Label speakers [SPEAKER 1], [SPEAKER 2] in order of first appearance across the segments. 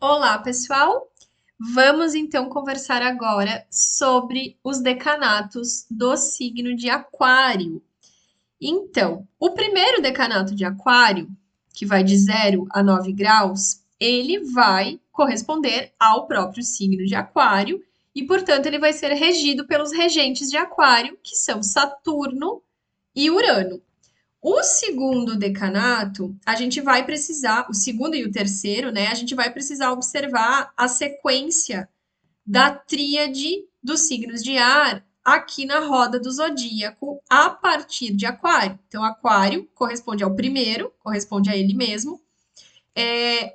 [SPEAKER 1] Olá, pessoal! Vamos então conversar agora sobre os decanatos do signo de Aquário. Então, o primeiro decanato de Aquário, que vai de 0 a 9 graus, ele vai corresponder ao próprio signo de Aquário e, portanto, ele vai ser regido pelos regentes de Aquário, que são Saturno e Urano. O segundo decanato, a gente vai precisar, o segundo e o terceiro, né? A gente vai precisar observar a sequência da tríade dos signos de ar aqui na roda do zodíaco a partir de Aquário. Então, Aquário corresponde ao primeiro, corresponde a ele mesmo.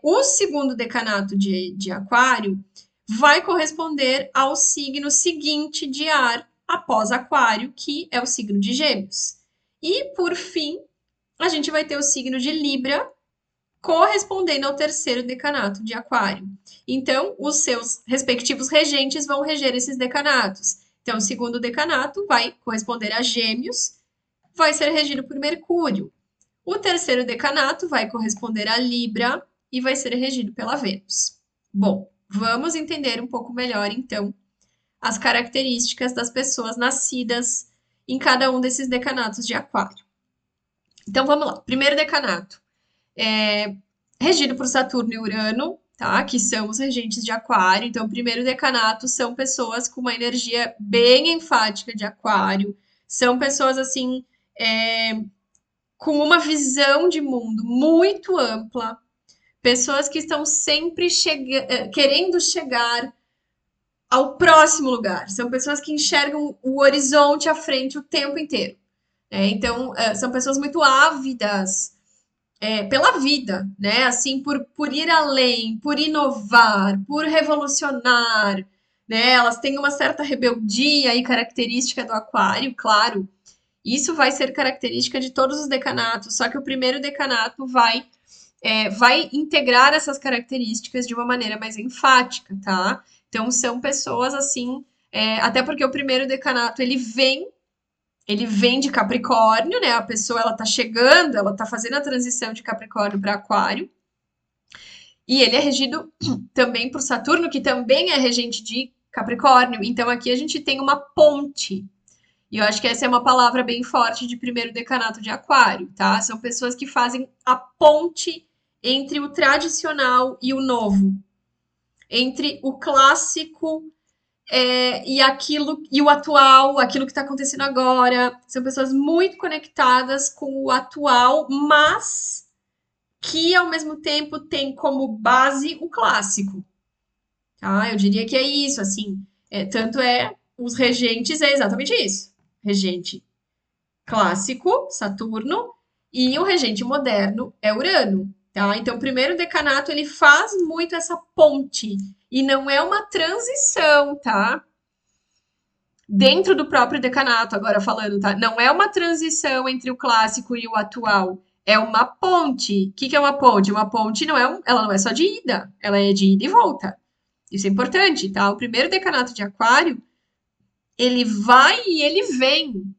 [SPEAKER 1] O segundo decanato de Aquário vai corresponder ao signo seguinte de ar após Aquário, que é o signo de Gêmeos. E, por fim, a gente vai ter o signo de Libra correspondendo ao terceiro decanato de Aquário. Então, os seus respectivos regentes vão reger esses decanatos. Então, o segundo decanato vai corresponder a Gêmeos, vai ser regido por Mercúrio. O terceiro decanato vai corresponder a Libra e vai ser regido pela Vênus. Bom, vamos entender um pouco melhor, então, as características das pessoas nascidas em cada um desses decanatos de Aquário. Então, vamos lá. Primeiro decanato é regido por Saturno e Urano, tá? Que são os regentes de Aquário. Então, o primeiro decanato são pessoas com uma energia bem enfática de Aquário, são pessoas assim com uma visão de mundo muito ampla, pessoas que estão sempre querendo chegar ao próximo lugar, são pessoas que enxergam o horizonte à frente o tempo inteiro. Então, são pessoas muito ávidas pela vida, né? Assim, por ir além, por inovar, por revolucionar, né? Elas têm uma certa rebeldia e característica do aquário, claro. Isso vai ser característica de todos os decanatos, só que o primeiro decanato vai integrar essas características de uma maneira mais enfática, tá? Então, são pessoas assim, até porque o primeiro decanato ele vem de Capricórnio, né? A pessoa ela tá chegando, ela tá fazendo a transição de Capricórnio para Aquário. E ele é regido também por Saturno, que também é regente de Capricórnio. Então aqui a gente tem uma ponte. E eu acho que essa é uma palavra bem forte de primeiro decanato de Aquário, tá? São pessoas que fazem a ponte entre o tradicional e o novo, entre o clássico e aquilo e o atual, aquilo que está acontecendo agora. São pessoas muito conectadas com o atual, mas que ao mesmo tempo tem como base o clássico. Tá? Eu diria que é isso, assim. Tanto os regentes é exatamente isso. Regente clássico, Saturno, e o regente moderno é Urano. Tá? Então, o primeiro decanato ele faz muito essa ponte e não é uma transição, tá? Dentro do próprio decanato, agora falando, tá? Não é uma transição entre o clássico e o atual. É uma ponte. O que é uma ponte? Uma ponte ela não é só de ida, ela é de ida e volta. Isso é importante, tá? O primeiro decanato de Aquário, ele vai e ele vem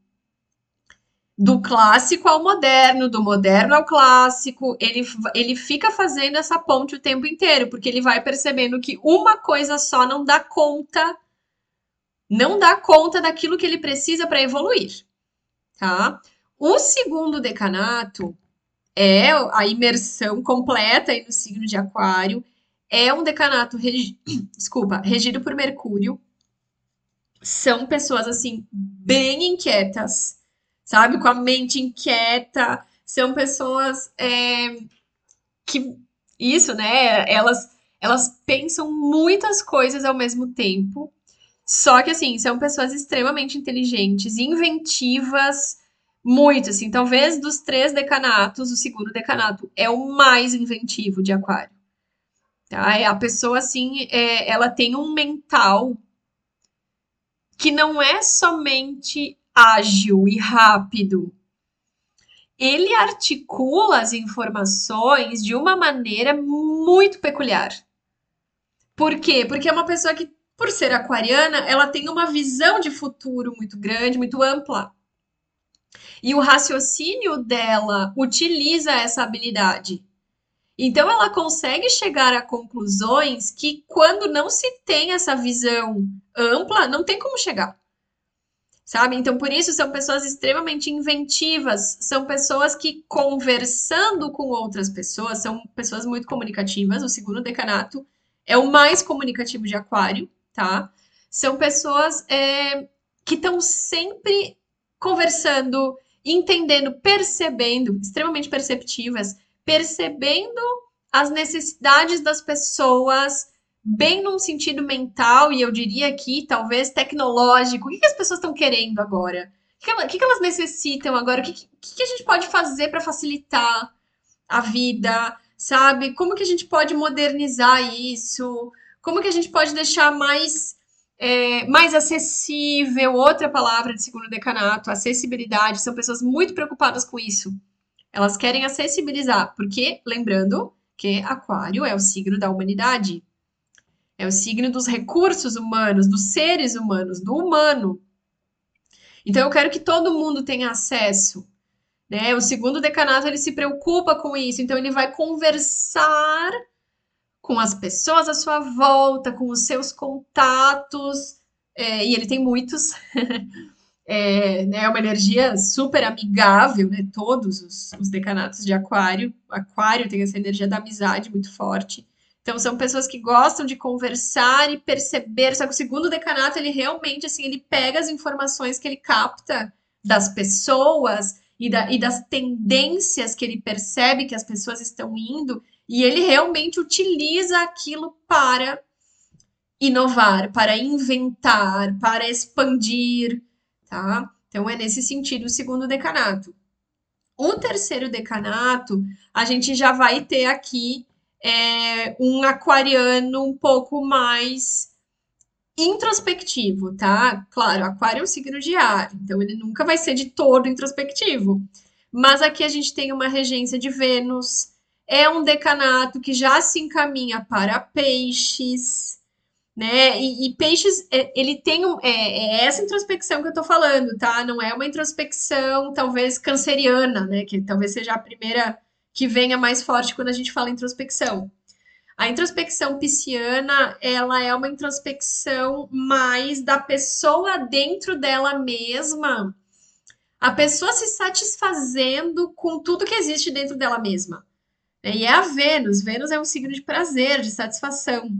[SPEAKER 1] do clássico ao moderno, do moderno ao clássico. Ele fica fazendo essa ponte o tempo inteiro, porque ele vai percebendo que uma coisa só não dá conta daquilo que ele precisa para evoluir, tá? O segundo decanato é a imersão completa aí no signo de Aquário. É um decanato desculpa, regido por Mercúrio. São pessoas assim bem inquietas, sabe? Com a mente inquieta. São pessoas que isso, né? Elas pensam muitas coisas ao mesmo tempo. Só que, assim, são pessoas extremamente inteligentes, inventivas, muito, assim. Talvez dos três decanatos, o segundo decanato é o mais inventivo de Aquário. Tá? A pessoa, assim, ela tem um mental que não é somente ágil e rápido. Ele articula as informações de uma maneira muito peculiar. Por quê? Porque é uma pessoa que, por ser aquariana, ela tem uma visão de futuro muito grande, muito ampla. E o raciocínio dela utiliza essa habilidade. Então, ela consegue chegar a conclusões que, quando não se tem essa visão ampla, não tem como chegar, sabe? Então, por isso, são pessoas extremamente inventivas, são pessoas que, conversando com outras pessoas, são pessoas muito comunicativas. O segundo decanato é o mais comunicativo de Aquário, tá? São pessoas que estão sempre conversando, entendendo, percebendo, extremamente perceptivas, percebendo as necessidades das pessoas, bem num sentido mental, e eu diria aqui, talvez tecnológico. O que as pessoas estão querendo agora? O que elas necessitam agora? O que a gente pode fazer para facilitar a vida, sabe? Como que a gente pode modernizar isso? Como que a gente pode deixar mais acessível? Outra palavra de segundo decanato, acessibilidade. São pessoas muito preocupadas com isso. Elas querem acessibilizar, porque, lembrando que Aquário é o signo da humanidade, é o signo dos recursos humanos, dos seres humanos, do humano. Então eu quero que todo mundo tenha acesso, né? O segundo decanato ele se preocupa com isso, então ele vai conversar com as pessoas à sua volta, com os seus contatos, e ele tem muitos. Né, uma energia super amigável, né? Todos os decanatos de Aquário. Aquário tem essa energia da amizade muito forte. Então, são pessoas que gostam de conversar e perceber. Só que o segundo decanato, ele realmente, assim, ele pega as informações que ele capta das pessoas e das tendências que ele percebe que as pessoas estão indo, e ele realmente utiliza aquilo para inovar, para inventar, para expandir, tá? Então é nesse sentido o segundo decanato. O terceiro decanato, a gente já vai ter aqui um aquariano um pouco mais introspectivo, tá? Claro, aquário é um signo de ar, então ele nunca vai ser de todo introspectivo. Mas aqui a gente tem uma regência de Vênus, é um decanato que já se encaminha para peixes, né? E peixes, ele tem essa introspecção que eu tô falando, tá? Não é uma introspecção, talvez, canceriana, né? Que talvez seja a primeira que venha mais forte quando a gente fala introspecção. A introspecção pisciana, ela é uma introspecção mais da pessoa dentro dela mesma, a pessoa se satisfazendo com tudo que existe dentro dela mesma. E é a Vênus. Vênus é um signo de prazer, de satisfação.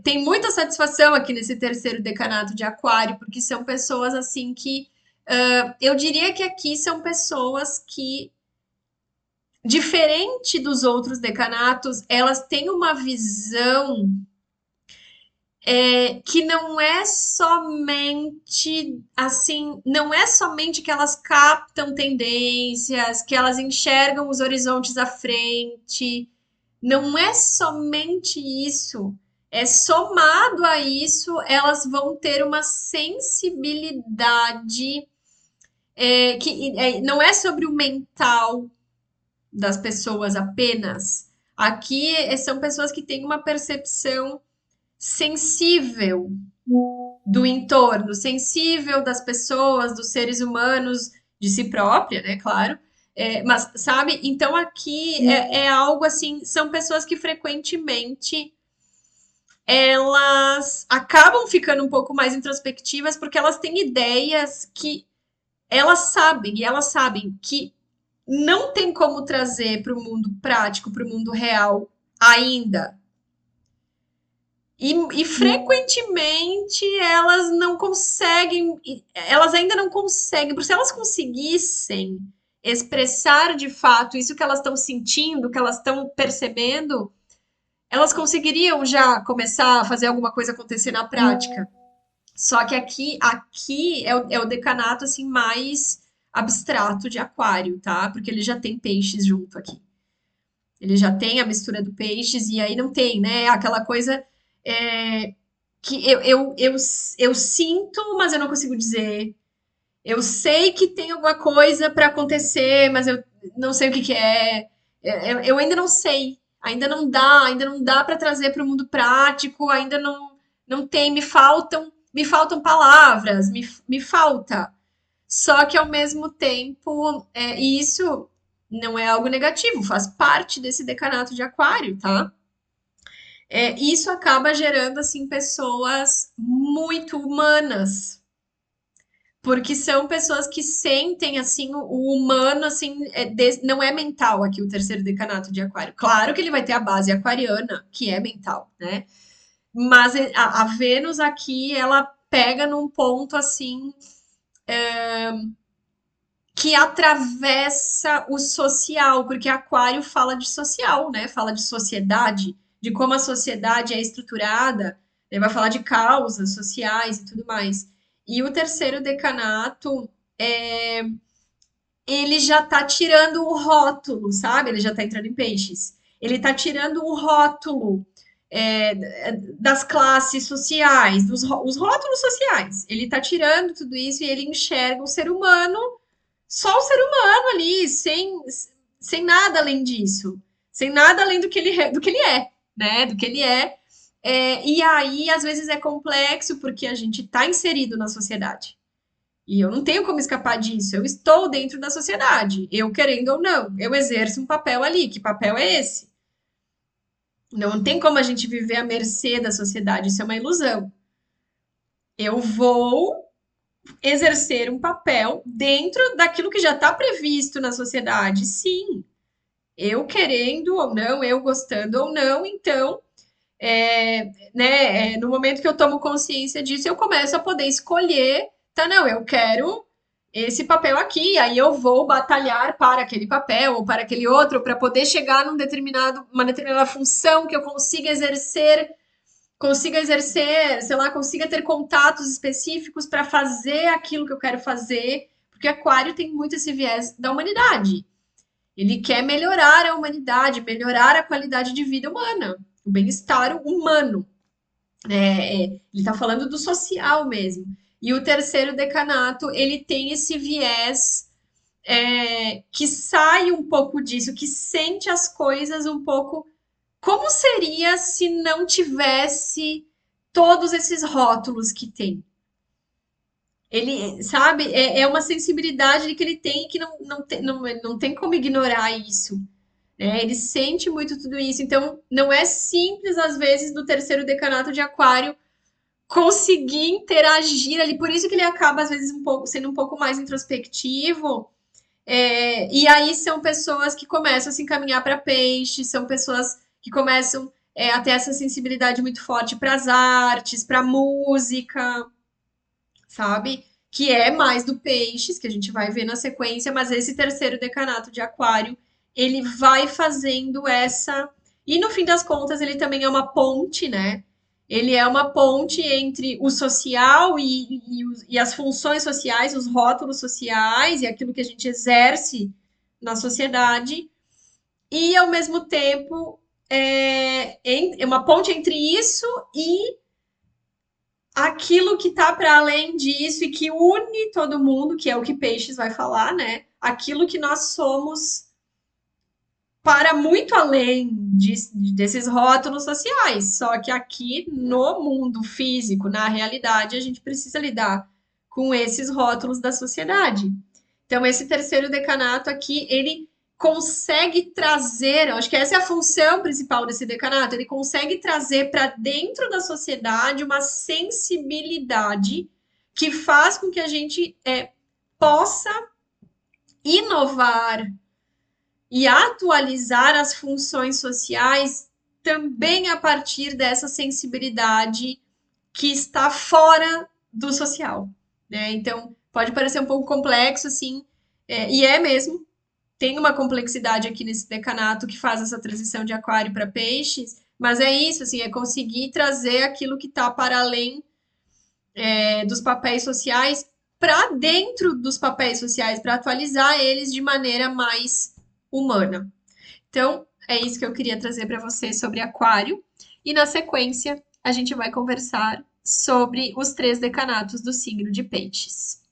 [SPEAKER 1] Tem muita satisfação aqui nesse terceiro decanato de Aquário, porque são pessoas assim que eu diria que aqui são pessoas que, diferente dos outros decanatos, elas têm uma visão que não é somente assim, não é somente que elas captam tendências, que elas enxergam os horizontes à frente, não é somente isso. É somado a isso, elas vão ter uma sensibilidade que não é sobre o mental das pessoas apenas. Aqui são pessoas que têm uma percepção sensível do entorno, sensível das pessoas, dos seres humanos, de si própria, né? Claro. Mas, sabe? Então, aqui é algo assim: são pessoas que frequentemente elas acabam ficando um pouco mais introspectivas porque elas têm ideias que elas sabem que não tem como trazer para o mundo prático, para o mundo real ainda. E frequentemente elas não conseguem, elas ainda não conseguem, porque se elas conseguissem expressar de fato isso que elas estão sentindo, que elas estão percebendo, elas conseguiriam já começar a fazer alguma coisa acontecer na prática. Só que aqui é o decanato assim mais abstrato de Aquário, tá? Porque ele já tem peixes junto aqui. Ele já tem a mistura do peixes e aí não tem, né? Aquela coisa é, que eu sinto, mas eu não consigo dizer. Eu sei que tem alguma coisa para acontecer, mas eu não sei o que que é. Eu ainda não sei. Ainda não dá para trazer para o mundo prático, ainda não tem, me faltam palavras, me falta. Só que ao mesmo tempo, e isso não é algo negativo, faz parte desse decanato de aquário, tá? Isso acaba gerando, assim, pessoas muito humanas, porque são pessoas que sentem, assim, o humano, assim, não é mental aqui o terceiro decanato de aquário. Claro que ele vai ter a base aquariana, que é mental, né? Mas a Vênus aqui, ela pega num ponto, assim, que atravessa o social, porque Aquário fala de social, né? Fala de sociedade, de como a sociedade é estruturada, ele vai falar de causas sociais e tudo mais. E o terceiro decanato, ele já tá tirando o rótulo, sabe? Ele já tá entrando em peixes. Ele tá tirando o rótulo das classes sociais, os rótulos sociais. Ele tá tirando tudo isso e ele enxerga o ser humano, só o ser humano ali, sem nada além disso, sem nada além do que ele é, né? Do que ele é. E aí, às vezes, é complexo porque a gente está inserido na sociedade. E eu não tenho como escapar disso. Eu estou dentro da sociedade, eu querendo ou não. Eu exerço um papel ali. Que papel é esse? Não tem como a gente viver à mercê da sociedade. Isso é uma ilusão. Eu vou exercer um papel dentro daquilo que já está previsto na sociedade. Sim, eu querendo ou não, eu gostando ou não, então, no momento que eu tomo consciência disso, eu começo a poder escolher, tá, não, eu quero esse papel aqui, aí eu vou batalhar para aquele papel ou para aquele outro, para poder chegar uma determinada função que eu consiga exercer, sei lá, consiga ter contatos específicos para fazer aquilo que eu quero fazer, porque Aquário tem muito esse viés da humanidade. Ele quer melhorar a humanidade, melhorar a qualidade de vida humana, o bem-estar humano. Ele está falando do social mesmo. E o terceiro decanato, ele tem esse viés que sai um pouco disso, que sente as coisas um pouco. Como seria se não tivesse todos esses rótulos que tem? Ele, sabe, é uma sensibilidade que ele tem que não tem como ignorar isso. Ele sente muito tudo isso. Então, não é simples, às vezes, do terceiro decanato de Aquário conseguir interagir ali. Por isso que ele acaba, às vezes, sendo um pouco mais introspectivo. E aí são pessoas que começam a se encaminhar para peixe, são pessoas que começam a ter essa sensibilidade muito forte para as artes, para música, sabe? Que é mais do peixes, que a gente vai ver na sequência, mas esse terceiro decanato de Aquário, ele vai fazendo essa. E no fim das contas, ele também é uma ponte, né? Ele é uma ponte entre o social e as funções sociais, os rótulos sociais e aquilo que a gente exerce na sociedade, e ao mesmo tempo é uma ponte entre isso e aquilo que está para além disso e que une todo mundo, que é o que Peixes vai falar, né? Aquilo que nós somos para muito além desses rótulos sociais. Só que aqui no mundo físico, na realidade, a gente precisa lidar com esses rótulos da sociedade. Então, esse terceiro decanato aqui, ele consegue trazer, eu acho que essa é a função principal desse decanato, ele consegue trazer para dentro da sociedade uma sensibilidade que faz com que a gente possa inovar e atualizar as funções sociais também a partir dessa sensibilidade que está fora do social, né? Então, pode parecer um pouco complexo, assim, e é mesmo. Tem uma complexidade aqui nesse decanato que faz essa transição de aquário para peixes, mas é isso, assim, é conseguir trazer aquilo que está para além dos papéis sociais para dentro dos papéis sociais, para atualizar eles de maneira mais humana. Então, é isso que eu queria trazer para você sobre aquário. E na sequência, a gente vai conversar sobre os três decanatos do signo de peixes.